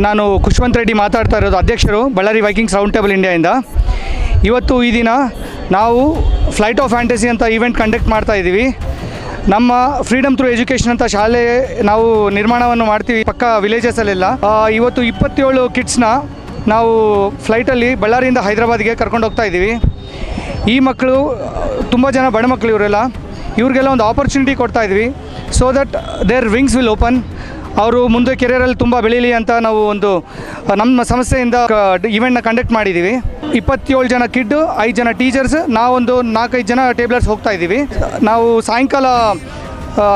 ನಾನು ಖುಷ್ವಂತ್ ರೆಡ್ಡಿ ಮಾತಾಡ್ತಾ ಇರೋದು, ಅಧ್ಯಕ್ಷರು ಬಳ್ಳಾರಿ ವೈಕಿಂಗ್ಸ್ ರೌಂಡ್ ಟೇಬಲ್ ಇಂಡಿಯಾಯಿಂದ. ಇವತ್ತು ಈ ದಿನ ನಾವು ಫ್ಲೈಟ್ ಆಫ್ ಫ್ಯಾಂಟಸಿ ಅಂತ ಈವೆಂಟ್ ಕಂಡಕ್ಟ್ ಮಾಡ್ತಾ ಇದ್ದೀವಿ. ನಮ್ಮ ಫ್ರೀಡಮ್ ಥ್ರೂ ಎಜುಕೇಷನ್ ಅಂತ ಶಾಲೆ ನಾವು ನಿರ್ಮಾಣವನ್ನು ಮಾಡ್ತೀವಿ ಪಕ್ಕ ವಿಲೇಜಸಲ್ಲೆಲ್ಲ. ಇವತ್ತು 27 ಕಿಡ್ಸ್ನ ನಾವು ಫ್ಲೈಟಲ್ಲಿ ಬಳ್ಳಾರಿಯಿಂದ ಹೈದರಾಬಾದ್ಗೆ ಕರ್ಕೊಂಡು ಹೋಗ್ತಾ ಇದ್ದೀವಿ. ಈ ಮಕ್ಕಳು ತುಂಬ ಜನ ಬಡ ಮಕ್ಕಳು ಇವರೆಲ್ಲ, ಇವ್ರಿಗೆಲ್ಲ ಒಂದು ಆಪರ್ಚುನಿಟಿ ಕೊಡ್ತಾ ಇದ್ವಿ so that their wings will open. ಅವರು ಮುಂದೆ ಕೆರಿಯರಲ್ಲಿ ತುಂಬ ಬೆಳೀಲಿ ಅಂತ ನಾವು ಒಂದು ನಮ್ಮ ಸಂಸ್ಥೆಯಿಂದ ಈವೆಂಟ್ನ ಕಂಡಕ್ಟ್ ಮಾಡಿದ್ದೀವಿ. 27 ಜನ ಕಿಡ್, 5 ಜನ ಟೀಚರ್ಸ್, ನಾವೊಂದು 4-5 ಜನ ಟೇಬಲರ್ಸ್ ಹೋಗ್ತಾ ಇದ್ದೀವಿ. ನಾವು ಸಾಯಂಕಾಲ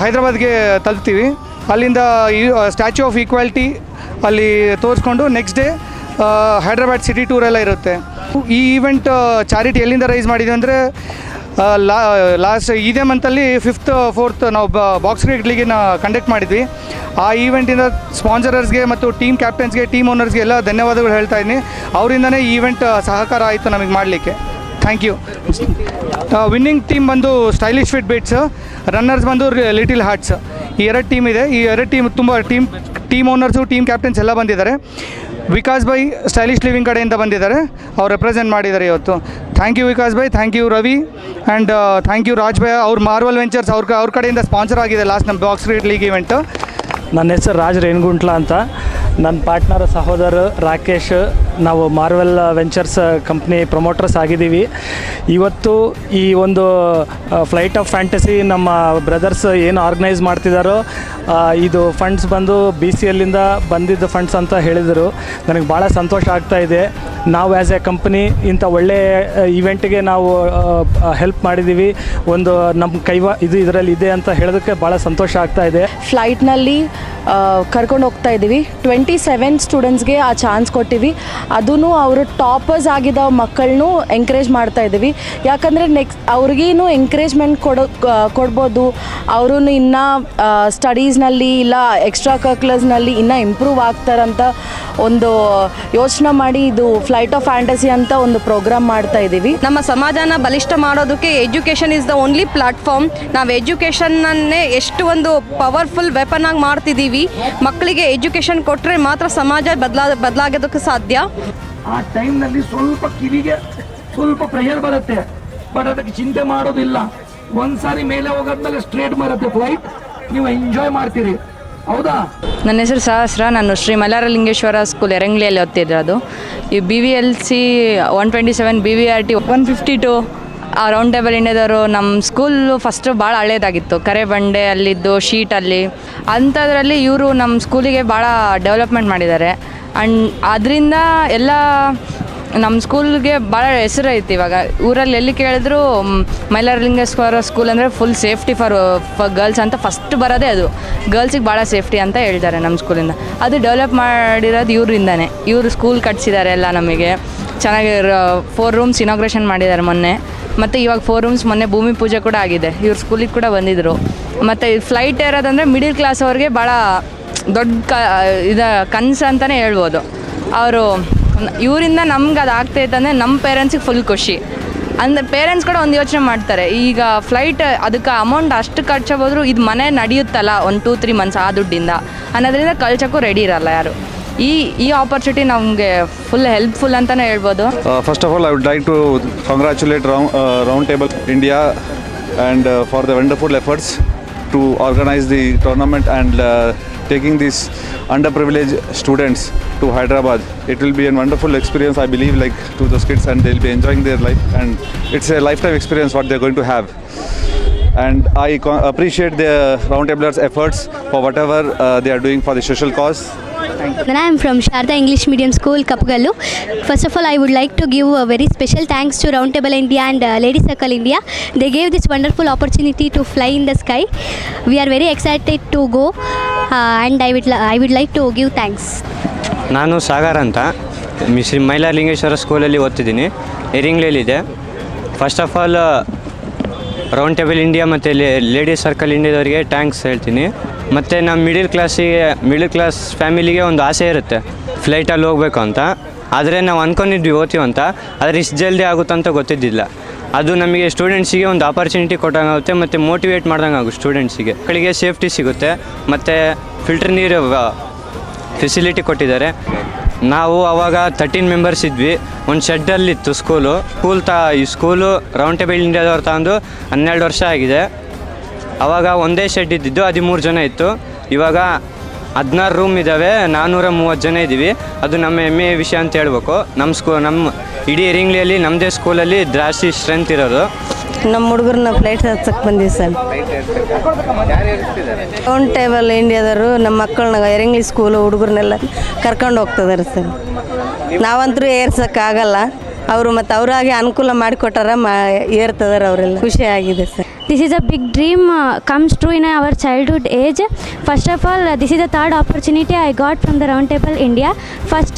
ಹೈದರಾಬಾದ್ಗೆ ತಲುಪ್ತೀವಿ. ಅಲ್ಲಿಂದ ಸ್ಟ್ಯಾಚ್ಯೂ ಆಫ್ ಈಕ್ವಾಲಿಟಿ ಅಲ್ಲಿ ತೋರಿಸ್ಕೊಂಡು ನೆಕ್ಸ್ಟ್ ಡೇ ಹೈದ್ರಾಬಾದ್ ಸಿಟಿ ಟೂರೆಲ್ಲ ಇರುತ್ತೆ. ಈ ಈವೆಂಟ್ ಚಾರಿಟಿ ಎಲ್ಲಿಂದ ರೈಸ್ ಮಾಡಿದ್ವಿ ಅಂದರೆ ಲಾಸ್ಟ್ ಇದೇ ಮಂತಲ್ಲಿ 5th 4th ನಾವು ಬಾಕ್ಸ್ ಕ್ರಿಕೆಟ್ ಲೀಗಿನ ಕಂಡಕ್ಟ್ ಮಾಡಿದ್ವಿ. ಆ ಈವೆಂಟಿಂದ ಸ್ಪಾನ್ಸರರ್ಸ್ಗೆ ಮತ್ತು ಟೀಮ್ ಕ್ಯಾಪ್ಟನ್ಸ್ಗೆ, ಟೀಮ್ ಓನರ್ಸ್ಗೆ ಎಲ್ಲ ಧನ್ಯವಾದಗಳು ಹೇಳ್ತಾ ಇದ್ದೀನಿ. ಅವರಿಂದನೇ ಈ ಈವೆಂಟ್ ಸಹಕಾರ ಆಯಿತು ನಮಗೆ ಮಾಡಲಿಕ್ಕೆ. Thank you. ವಿನ್ನಿಂಗ್ ಟೀಮ್ ಬಂದು ಸ್ಟೈಲಿಶ್ ಫಿಟ್ ಬಿಟ್ಸ್, ರನ್ನರ್ಸ್ ಬಂದು ಲಿಟಿಲ್ ಹಾರ್ಟ್ಸ್. ಈ 2 ಟೀಮ್ ಇದೆ. ಈ 2 ಟೀಮ್ ತುಂಬ ಟೀಮ್ ಓನರ್ಸು, ಟೀಮ್ ಕ್ಯಾಪ್ಟನ್ಸ್ ಎಲ್ಲ ಬಂದಿದ್ದಾರೆ. ವಿಕಾಸ್ ಬೈ ಸ್ಟೈಲಿಶ್ ಲಿವಿಂಗ್ ಕಡೆಯಿಂದ ಬಂದಿದ್ದಾರೆ, ಅವ್ರು ರೆಪ್ರೆಸೆಂಟ್ ಮಾಡಿದ್ದಾರೆ ಇವತ್ತು. Thank you Vikas bhai, thank you Ravi, and thank you Raj bhai. ಅವ್ರು ಮಾರ್ವಲ್ ವೆಂಚರ್ಸ್ ಅವ್ರ ಕಡೆಯಿಂದ ಸ್ಪಾನ್ಸರ್ ಆಗಿದೆ ಲಾಸ್ಟ್ ನಮ್ಮ ಬಾಕ್ಸ್ ಕ್ರಿಕೆಟ್ ಲೀಗ್ ಈವೆಂಟು. ನನ್ನ ಹೆಸರು ರಾಜ್ ರೇಣಗುಂಟ್ಲ ಅಂತ. ನನ್ನ ಪಾರ್ಟ್ನರ್ ಸಹೋದರ ರಾಕೇಶ್, ನಾವು ಮಾರ್ವೆಲ್ ವೆಂಚರ್ಸ್ ಕಂಪ್ನಿ ಪ್ರಮೋಟರ್ಸ್ ಆಗಿದ್ದೀವಿ. ಇವತ್ತು ಈ ಒಂದು ಫ್ಲೈಟ್ ಆಫ್ ಫ್ಯಾಂಟಸಿ ನಮ್ಮ ಬ್ರದರ್ಸ್ ಏನು ಆರ್ಗನೈಸ್ ಮಾಡ್ತಿದ್ದಾರೋ, ಇದು ಫಂಡ್ಸ್ ಬಂದು BCLಯಿಂದ ಬಂದಿದ್ದ ಫಂಡ್ಸ್ ಅಂತ ಹೇಳಿದರು. ನನಗೆ ಭಾಳ ಸಂತೋಷ ಆಗ್ತಾಯಿದೆ. ನಾವು ಆ್ಯಸ್ ಎ ಕಂಪ್ನಿ ಇಂಥ ಒಳ್ಳೆಯ ಈವೆಂಟಿಗೆ ನಾವು ಹೆಲ್ಪ್ ಮಾಡಿದ್ದೀವಿ. ಒಂದು ನಮ್ಮ ಇದರಲ್ಲಿ ಇದೆ ಅಂತ ಹೇಳೋದಕ್ಕೆ ಭಾಳ ಸಂತೋಷ ಆಗ್ತಾಯಿದೆ. ಫ್ಲೈಟ್ನಲ್ಲಿ ಕರ್ಕೊಂಡು ಹೋಗ್ತಾ ಇದ್ದೀವಿ. 27 ಸ್ಟೂಡೆಂಟ್ಸ್ಗೆ ಆ ಚಾನ್ಸ್ ಕೊಟ್ಟಿವಿ. ಅದೂ ಅವರು ಟಾಪರ್ಸ್ ಆಗಿದ್ದ ಮಕ್ಕಳನ್ನೂ ಎಂಕರೇಜ್ ಮಾಡ್ತಾ ಇದ್ದೀವಿ. ಯಾಕಂದರೆ ನೆಕ್ಸ್ಟ್ ಅವ್ರಿಗೇನು ಎಂಕರೇಜ್ಮೆಂಟ್ ಕೊಡ್ಬೋದು. ಅವರು ಇನ್ನೂ ಸ್ಟಡೀಸ್ನಲ್ಲಿ ಇಲ್ಲ ಎಕ್ಸ್ಟ್ರಾ ಕರಿಕ್ಯುಲರ್ಸ್ನಲ್ಲಿ ಇನ್ನೂ ಇಂಪ್ರೂವ್ ಆಗ್ತಾರಂತ ಒಂದು ಯೋಚನೆ ಮಾಡಿ ಇದು ಫ್ಲೈಟ್ ಆಫ್ ಫ್ಯಾಂಟಸಿ ಅಂತ ಒಂದು ಪ್ರೋಗ್ರಾಮ್ ಮಾಡ್ತಾ ಇದ್ದೀವಿ. ನಮ್ಮ ಸಮಾಜನ ಬಲಿಷ್ಠ ಮಾಡೋದಕ್ಕೆ education is the only platform. ನಾವು ಎಜುಕೇಷನ್ನನ್ನೇ ಎಷ್ಟು ಒಂದು ಪವರ್ಫುಲ್ ವೆಪನ್ ಆಗಿ ಮಾಡ್ತಿದ್ದೀವಿ. ಮಕ್ಕಳಿಗೆ ಎಜುಕೇಷನ್ ಕೊಟ್ಟರೆ ಮಾತ್ರ ಸಮಾಜ ಬದಲಾಗೋದಕ್ಕೆ ಸಾಧ್ಯ. ಆ ಟೈಮ್ನಲ್ಲಿ ಸ್ವಲ್ಪ ಕಿವಿಗೆ ಸ್ವಲ್ಪ ಪ್ರೆಷರ್ ಬರುತ್ತೆ, ಬಟ್ ಅದಕ್ಕೆ ಚಿಂತೆ ಮಾಡೋದಿಲ್ಲ. ಒಂದ್ಸಾರಿ ಮೇಲೆ ಹೋಗೋದ್ಮೇಲೆ ಸ್ಟ್ರೇಟ್ ಬರುತ್ತೆ ಫ್ಲೈಟ್, ನೀವು ಎಂಜಾಯ್ ಮಾಡ್ತೀರಿ. ಹೌದಾ? ನನ್ನ ಹೆಸರು ಸಹಸ್ರ. ನಾನು ಶ್ರೀ ಮಲ್ಲಾರಲಿಂಗೇಶ್ವರ ಸ್ಕೂಲ್ ಎರಗಲಿಯಲ್ಲಿ ಓದ್ತಿರೋದು. ಈ BVLC 127 BVRT 152 ಆ ರೌಂಡ್ ಟೇಬಲ್ ಇಂಡಿಯಾದವರು ನಮ್ಮ ಸ್ಕೂಲು ಫಸ್ಟು ಭಾಳ ಹಳೇದಾಗಿತ್ತು. ಕರೆ ಬಂಡೆ ಅಲ್ಲಿದ್ದು ಶೀಟಲ್ಲಿ ಅಂಥದ್ರಲ್ಲಿ ಇವರು ನಮ್ಮ ಸ್ಕೂಲಿಗೆ ಭಾಳ ಡೆವಲಪ್ಮೆಂಟ್ ಮಾಡಿದ್ದಾರೆ. ಆ್ಯಂಡ್ ಅದರಿಂದ ಎಲ್ಲ ನಮ್ಮ ಸ್ಕೂಲ್ಗೆ ಭಾಳ ಹೆಸರು ಐತಿ. ಇವಾಗ ಊರಲ್ಲಿ ಎಲ್ಲಿ ಕೇಳಿದ್ರು ಮೈಲಾರಲಿಂಗೇಶ್ವರ ಸ್ಕೂಲ್ ಅಂದರೆ ಫುಲ್ ಸೇಫ್ಟಿ ಫಾರ್ ಗರ್ಲ್ಸ್ ಅಂತ ಫಸ್ಟ್ ಬರೋದೇ ಅದು. ಗರ್ಲ್ಸಿಗೆ ಭಾಳ ಸೇಫ್ಟಿ ಅಂತ ಹೇಳ್ತಾರೆ ನಮ್ಮ ಸ್ಕೂಲಿಂದ. ಅದು ಡೆವಲಪ್ ಮಾಡಿರೋದು ಇವರಿಂದನೇ. ಇವರು ಸ್ಕೂಲ್ ಕಟ್ಸಿದ್ದಾರೆ ಎಲ್ಲ ನಮಗೆ ಚೆನ್ನಾಗಿ. 4 ರೂಮ್ಸ್ ಇನಾಗ್ರೇಷನ್ ಮಾಡಿದ್ದಾರೆ ಮೊನ್ನೆ. ಮತ್ತು ಇವಾಗ 4 ರೂಮ್ಸ್ ಮೊನ್ನೆ ಭೂಮಿ ಪೂಜೆ ಕೂಡ ಆಗಿದೆ. ಇವ್ರ ಸ್ಕೂಲಿಗೆ ಕೂಡ ಬಂದಿದ್ದರು. ಮತ್ತು ಫ್ಲೈಟ್ ಏರೋದಂದರೆ ಮಿಡಿಲ್ ಕ್ಲಾಸ್ ಅವ್ರಿಗೆ ಭಾಳ ದೊಡ್ಡ ಕನಸು ಅಂತಲೇ ಹೇಳ್ಬೋದು. ಅವರು ಇವರಿಂದ ನಮ್ಗೆ ಅದು ಆಗ್ತೈತೆ ಅಂದರೆ ನಮ್ಮ ಪೇರೆಂಟ್ಸಿಗೆ ಫುಲ್ ಖುಷಿ. ಅಂದರೆ ಪೇರೆಂಟ್ಸ್ ಕೂಡ ಒಂದು ಯೋಚನೆ ಮಾಡ್ತಾರೆ, ಈಗ ಫ್ಲೈಟ್ ಅದಕ್ಕೆ ಅಮೌಂಟ್ ಅಷ್ಟು ಖರ್ಚಾಗೋದ್ರು ಇದು ಮನೆ ನಡೆಯುತ್ತಲ್ಲ ಒಂದು 2-3 ಮಂತ್ಸ್ ಆ ದುಡ್ಡಿಂದ ಅನ್ನೋದ್ರಿಂದ ಕಳ್ಸೋಕ್ಕೂ ರೆಡಿ ಇರಲ್ಲ ಯಾರು. ಈ ಆಪರ್ಚುನಿಟಿ ನಮಗೆ ಫುಲ್ ಹೆಲ್ಪ್ಫುಲ್ ಅಂತಲೇ ಹೇಳ್ಬೋದು. First of all I would like to congratulate round table India and for the wonderful efforts to organise the tournament and taking these underprivileged students to Hyderabad. It will be a wonderful experience, I believe, like to those kids, and they'll be enjoying their life, and it's a lifetime experience what they're going to have. And I appreciate the roundtablers' efforts for whatever they are doing for the social cause. I am from Sharda English Medium School, Kapugallu. First of all, I would like to give a very special thanks to Roundtable India and Ladies Circle India. They gave this wonderful opportunity to fly in the sky. We are very excited to go, and I would like to give thanks. ನಾನು ಸಾಗರ್ ಅಂತ ಶ್ರೀ ಮೈಲಾರಲಿಂಗೇಶ್ವರ ಸ್ಕೂಲಲ್ಲಿ ಓದ್ತಿದ್ದೀನಿ, ಎರಗಲಿಯಲ್ಲಿದೆ. First of all round table India ಮತ್ತು ladies circle ಇಂಡಿಯಾದವರಿಗೆ thanks ಹೇಳ್ತೀನಿ. ಮತ್ತು ನಮ್ಮ ಮಿಡಿಲ್ ಕ್ಲಾಸ್ ಫ್ಯಾಮಿಲಿಗೆ ಒಂದು ಆಸೆ ಇರುತ್ತೆ ಫ್ಲೈಟಲ್ಲಿ ಹೋಗಬೇಕು ಅಂತ. ಆದರೆ ನಾವು ಅಂದ್ಕೊಂಡಿದ್ವಿ ಓದ್ತೀವಿ ಅಂತ, ಆದರೆ ಇಷ್ಟು ಜಲ್ದಿ ಆಗುತ್ತೆ ಅಂತ ಗೊತ್ತಿದ್ದಿಲ್ಲ. ಅದು ನಮಗೆ ಸ್ಟೂಡೆಂಟ್ಸಿಗೆ ಒಂದು ಆಪರ್ಚುನಿಟಿ ಕೊಟ್ಟಂಗಾಗುತ್ತೆ ಮತ್ತು ಮೋಟಿವೇಟ್ ಮಾಡ್ದಂಗೆ ಆಗುತ್ತೆ ಸ್ಟೂಡೆಂಟ್ಸಿಗೆ. ಮಕ್ಕಳಿಗೆ ಸೇಫ್ಟಿ ಸಿಗುತ್ತೆ ಮತ್ತು ಫಿಲ್ಟರ್ ನೀರು ಫೆಸಿಲಿಟಿ ಕೊಟ್ಟಿದ್ದಾರೆ. ನಾವು ಅವಾಗ 13 ಮೆಂಬರ್ಸ್ ಇದ್ವಿ. ಒಂದು ಶೆಡ್ಡಲ್ಲಿತ್ತು ಈ ಸ್ಕೂಲು ರೌಂಡ್ ಟೇಬಲ್ ಇಂಡಿಯಾದವ್ರು ತಗೊಂಡು 12 ವರ್ಷ ಆಗಿದೆ. ಆವಾಗ ಒಂದೇ ಶೆಡ್ ಇದ್ದಿದ್ದು 13 ಜನ ಇತ್ತು. ಇವಾಗ 16 ರೂಮ್ ಇದ್ದಾವೆ, 430 ಜನ ಇದ್ದೀವಿ. ಅದು ನಮ್ಮ ಹೆಮ್ಮೆಯ ವಿಷಯ ಅಂತ ಹೇಳ್ಬೇಕು. ನಮ್ಮ ಇಡೀ ಎರಿಂಗ್ಲಿಯಲ್ಲಿ ನಮ್ಮದೇ ಸ್ಕೂಲಲ್ಲಿ ಜಾಸ್ತಿ ಸ್ಟ್ರೆಂತ್ ಇರೋದು. ನಮ್ಮ ಹುಡುಗರನ್ನ ಫ್ಲೈಟ್ ಹಚ್ಚಕ್ಕೆ ಬಂದೀವಿ ಸರ್. ರೌಂಡ್ ಟೇಬಲ್ ಇಂಡಿಯಾದವರು ನಮ್ಮ ಮಕ್ಕಳನ್ನ ಎರಿಂಗ್ಲಿ ಸ್ಕೂಲು ಹುಡುಗರನ್ನೆಲ್ಲ ಕರ್ಕೊಂಡು ಹೋಗ್ತಿದ್ದಾರೆ ಸರ್. ನಾವಂತರೂ ಏರ್ಸೋಕ್ಕಾಗಲ್ಲ, ಅವರು ಮತ್ತು ಅವರಾಗಿ ಅನುಕೂಲ ಮಾಡಿಕೊಟ್ಟಾರ ಏರ್ತದಾರೆ ಅವರೆಲ್ಲ. ಖುಷಿಯಾಗಿದೆ sir. This is a big dream comes true in our childhood age. First of all, this is the third opportunity I got from the Round Table India. First,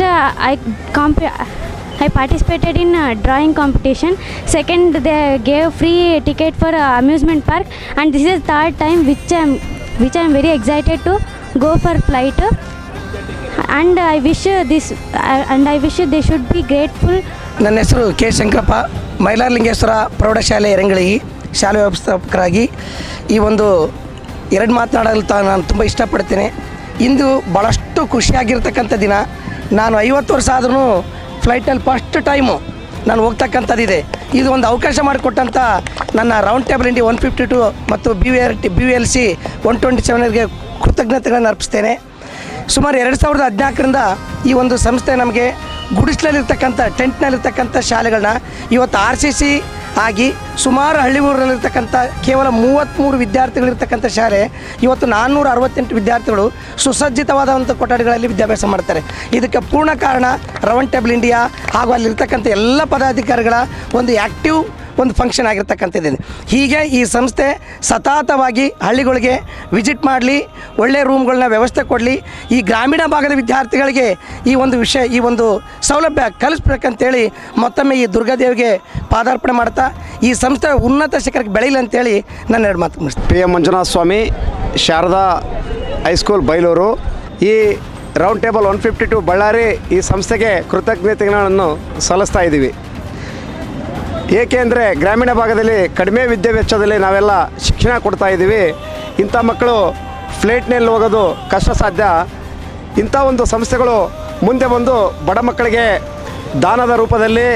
I participated in drawing competition. Second, they gave free ticket for amusement park. And this is the third time which I am very excited to go for flight. And I wish they should be grateful. ನನ್ನ ಹೆಸರು K Shankarappa, Mailaralingeshwara ಪ್ರೌಢಶಾಲೆ ಎರಂಗಳಗಿ ಶಾಲೆ ವ್ಯವಸ್ಥಾಪಕರಾಗಿ ಈ ಒಂದು 2 ಮಾತನಾಡಲು ನಾನು ತುಂಬ ಇಷ್ಟಪಡ್ತೇನೆ. ಇಂದು ಭಾಳಷ್ಟು ಖುಷಿಯಾಗಿರ್ತಕ್ಕಂಥ ದಿನ. ನಾನು 50 ವರ್ಷ ಆದ್ರೂ ಫ್ಲೈಟಲ್ಲಿ ಫಸ್ಟ್ ಟೈಮು ನಾನು ಹೋಗ್ತಕ್ಕಂಥದ್ದಿದೆ. ಇದು ಒಂದು ಅವಕಾಶ ಮಾಡಿಕೊಟ್ಟಂಥ ನನ್ನ ರೌಂಡ್ ಟೇಬಲ್ ಇಂಡಿಯಾ 152 ಮತ್ತು BVLC 127ಗೆ ಕೃತಜ್ಞತೆಗಳನ್ನು ಅರ್ಪಿಸ್ತೇನೆ. ಸುಮಾರು 2014ರಿಂದ ಈ ಒಂದು ಸಂಸ್ಥೆ ನಮಗೆ ಗುಡಿಸ್ಲಲ್ಲಿರ್ತಕ್ಕಂಥ ಟೆಂಟ್ನಲ್ಲಿರ್ತಕ್ಕಂಥ ಶಾಲೆಗಳನ್ನ ಇವತ್ತು RCC ಆಗಿ ಸುಮಾರು ಹಳ್ಳಿ ಊರಲ್ಲಿರ್ತಕ್ಕಂಥ ಕೇವಲ 33 ವಿದ್ಯಾರ್ಥಿಗಳಿರ್ತಕ್ಕಂಥ ಶಾಲೆ ಇವತ್ತು 468 ವಿದ್ಯಾರ್ಥಿಗಳು ಸುಸಜ್ಜಿತವಾದಂಥ ಕೊಠಡಿಗಳಲ್ಲಿ ವಿದ್ಯಾಭ್ಯಾಸ ಮಾಡ್ತಾರೆ. ಇದಕ್ಕೆ ಪೂರ್ಣ ಕಾರಣ ರೌಂಡ್ ಟೇಬಲ್ ಇಂಡಿಯಾ ಹಾಗೂ ಅಲ್ಲಿರ್ತಕ್ಕಂಥ ಎಲ್ಲ ಪದಾಧಿಕಾರಿಗಳ ಒಂದು ಆ್ಯಕ್ಟಿವ್ ಒಂದು ಫಂಕ್ಷನ್ ಆಗಿರ್ತಕ್ಕಂಥದ್ದು. ಹೀಗೆ ಈ ಸಂಸ್ಥೆ ಸತತವಾಗಿ ಹಳ್ಳಿಗಳಿಗೆ ವಿಸಿಟ್ ಮಾಡಲಿ, ಒಳ್ಳೆಯ ರೂಮ್ಗಳನ್ನ ವ್ಯವಸ್ಥೆ ಕೊಡಲಿ, ಈ ಗ್ರಾಮೀಣ ಭಾಗದ ವಿದ್ಯಾರ್ಥಿಗಳಿಗೆ ಈ ಒಂದು ಸೌಲಭ್ಯ ಕಲಿಸ್ಬೇಕಂತೇಳಿ ಮತ್ತೊಮ್ಮೆ ಈ ದುರ್ಗಾದೇವಿಗೆ ಪಾದಾರ್ಪಣೆ ಮಾಡ್ತಾ ಈ ಸಂಸ್ಥೆ ಉನ್ನತ ಶಿಖರಕ್ಕೆ ಬೆಳೀಲಿ ಅಂತೇಳಿ ನನ್ನ 2 ಮಾತು ಮುಗಿಸ್ತೀನಿ. PM ಮಂಜುನಾಥ ಸ್ವಾಮಿ, ಶಾರದಾ ಹೈಸ್ಕೂಲ್ ಬೈಲೂರು. ಈ ರೌಂಡ್ ಟೇಬಲ್ 152 ಬಳ್ಳಾರಿ ಈ ಸಂಸ್ಥೆಗೆ ಕೃತಜ್ಞತೆಗಳನ್ನು ಸಲ್ಲಿಸ್ತಾ ಇದ್ದೀವಿ. ಏಕೆಂದರೆ ಗ್ರಾಮೀಣ ಭಾಗದಲ್ಲಿ ಕಡಿಮೆ ವಿದ್ಯೆ ವೆಚ್ಚದಲ್ಲಿ ನಾವೆಲ್ಲ ಶಿಕ್ಷಣ ಕೊಡ್ತಾ ಇದ್ದೀವಿ. ಇಂಥ ಮಕ್ಕಳು ಫ್ಲೈಟ್ನಲ್ಲಿ ಹೋಗೋದು ಕಷ್ಟ ಸಾಧ್ಯ. ಇಂಥ ಒಂದು ಸಂಸ್ಥೆಗಳು ಮುಂದೆ ಬಂದು ಬಡ ಮಕ್ಕಳಿಗೆ ದಾನದ ರೂಪದಲ್ಲಿ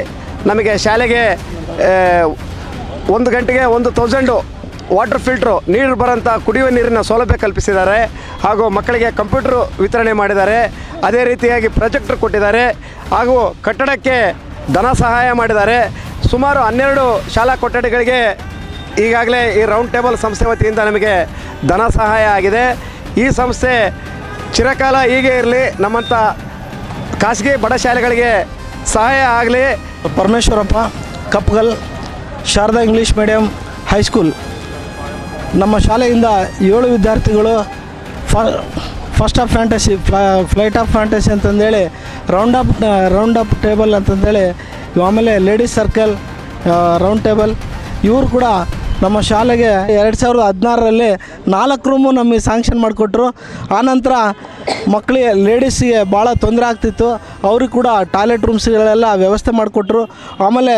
ನಮಗೆ ಶಾಲೆಗೆ 1 ಗಂಟೆಗೆ 1000 ವಾಟರ್ ಫಿಲ್ಟ್ರು ನೀರು ಬರೋಂಥ ಕುಡಿಯುವ ನೀರಿನ ಸೌಲಭ್ಯ ಕಲ್ಪಿಸಿದ್ದಾರೆ. ಹಾಗೂ ಮಕ್ಕಳಿಗೆ ಕಂಪ್ಯೂಟ್ರು ವಿತರಣೆ ಮಾಡಿದ್ದಾರೆ. ಅದೇ ರೀತಿಯಾಗಿ ಪ್ರಾಜೆಕ್ಟ್ರ್ ಕೊಟ್ಟಿದ್ದಾರೆ. ಹಾಗೂ ಕಟ್ಟಡಕ್ಕೆ ಧನ ಸಹಾಯ ಮಾಡಿದ್ದಾರೆ. ಸುಮಾರು 12 ಶಾಲಾ ಕೊಠಡಿಗಳಿಗೆ ಈಗಾಗಲೇ ಈ ರೌಂಡ್ ಟೇಬಲ್ ಸಂಸ್ಥೆ ವತಿಯಿಂದ ನಮಗೆ ಧನ ಸಹಾಯ ಆಗಿದೆ. ಈ ಸಂಸ್ಥೆ ಚಿರಕಾಲ ಹೀಗೆ ಇರಲಿ, ನಮ್ಮಂಥ ಖಾಸಗಿ ಬಡ ಶಾಲೆಗಳಿಗೆ ಸಹಾಯ ಆಗಲಿ. Parameshwarappa, Kappagal, Sharada English medium high school. ನಮ್ಮ ಶಾಲೆಯಿಂದ 7 ವಿದ್ಯಾರ್ಥಿಗಳು first of fantasy, flight of fantasy ಅಂತಂದೇಳಿ, ರೌಂಡ್ ಅಪ್ ಟೇಬಲ್ ಅಂತಂದೇಳಿ, ಆಮೇಲೆ ಲೇಡೀಸ್ ಸರ್ಕಲ್, ರೌಂಡ್ ಟೇಬಲ್, ಇವರು ಕೂಡ ನಮ್ಮ ಶಾಲೆಗೆ 2016ರಲ್ಲಿ 4 ರೂಮು ನಮಗೆ ಸ್ಯಾಂಕ್ಷನ್ ಮಾಡಿಕೊಟ್ರು. ಆನಂತರ ಮಕ್ಕಳಿಗೆ ಲೇಡೀಸಿಗೆ ಭಾಳ ತೊಂದರೆ ಆಗ್ತಿತ್ತು, ಅವ್ರಿಗೆ ಕೂಡ ಟಾಯ್ಲೆಟ್ ರೂಮ್ಸ್ಗಳೆಲ್ಲ ವ್ಯವಸ್ಥೆ ಮಾಡಿಕೊಟ್ರು. ಆಮೇಲೆ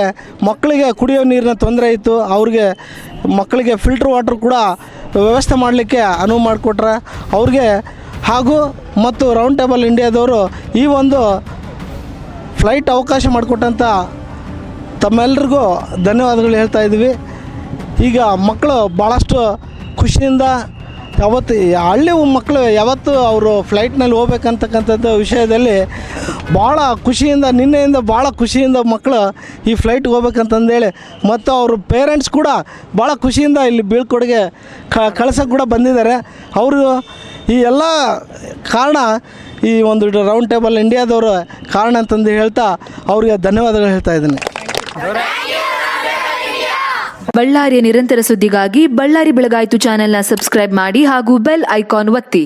ಮಕ್ಕಳಿಗೆ ಕುಡಿಯೋ ನೀರಿನ ತೊಂದರೆ ಇತ್ತು, ಮಕ್ಕಳಿಗೆ ಫಿಲ್ಟ್ರ್ ವಾಟ್ರ್ ಕೂಡ ವ್ಯವಸ್ಥೆ ಮಾಡಲಿಕ್ಕೆ ಅನುವು ಮಾಡಿಕೊಟ್ರೆ ಅವ್ರಿಗೆ. ಹಾಗೂ ಮತ್ತು ರೌಂಡ್ ಟೇಬಲ್ ಇಂಡಿಯಾದವರು ಈ ಒಂದು ಫ್ಲೈಟ್ ಅವಕಾಶ ಮಾಡಿಕೊಟ್ಟಂಥ ತಮ್ಮೆಲ್ಲರಿಗೂ ಧನ್ಯವಾದಗಳು ಹೇಳ್ತಾ ಇದ್ದೀವಿ. ಈಗ ಮಕ್ಕಳು ಭಾಳಷ್ಟು ಖುಷಿಯಿಂದ ಹಳ್ಳಿ ಮಕ್ಕಳು ಯಾವತ್ತು ಅವರು ಫ್ಲೈಟ್ನಲ್ಲಿ ಹೋಗ್ಬೇಕಂತಕ್ಕಂಥದ್ದು ವಿಷಯದಲ್ಲಿ ಭಾಳ ಖುಷಿಯಿಂದ, ನಿನ್ನೆಯಿಂದ ಭಾಳ ಖುಷಿಯಿಂದ ಮಕ್ಕಳು ಈ ಫ್ಲೈಟ್ಗೆ ಹೋಗ್ಬೇಕಂತಂದೇಳಿ ಮತ್ತು ಅವ್ರ ಪೇರೆಂಟ್ಸ್ ಕೂಡ ಭಾಳ ಖುಷಿಯಿಂದ ಇಲ್ಲಿ ಬೀಳ್ಕೊಡುಗೆ ಕಳ್ಸೋಕ್ಕೆ ಕೂಡ ಬಂದಿದ್ದಾರೆ. ಅವರು ಈ ಎಲ್ಲ ಕಾರಣ ಈ ಒಂದು ರೌಂಡ್ ಟೇಬಲ್ ಇಂಡಿಯಾದವರು ಕಾರಣ ಅಂತಂದು ಹೇಳ್ತಾ ಅವರಿಗೆ ಧನ್ಯವಾದಗಳು ಹೇಳ್ತಾ ಇದ್ದೀನಿ. ಬಳ್ಳಾರಿಯ ನಿರಂತರ ಸುದ್ದಿಗಾಗಿ ಬಳ್ಳಾರಿ ಬೆಳಗಾಯಿತು ಚಾನೆಲ್ನ ಸಬ್ಸ್ಕ್ರೈಬ್ ಮಾಡಿ ಹಾಗೂ ಬೆಲ್ ಐಕಾನ್ ಒತ್ತಿ.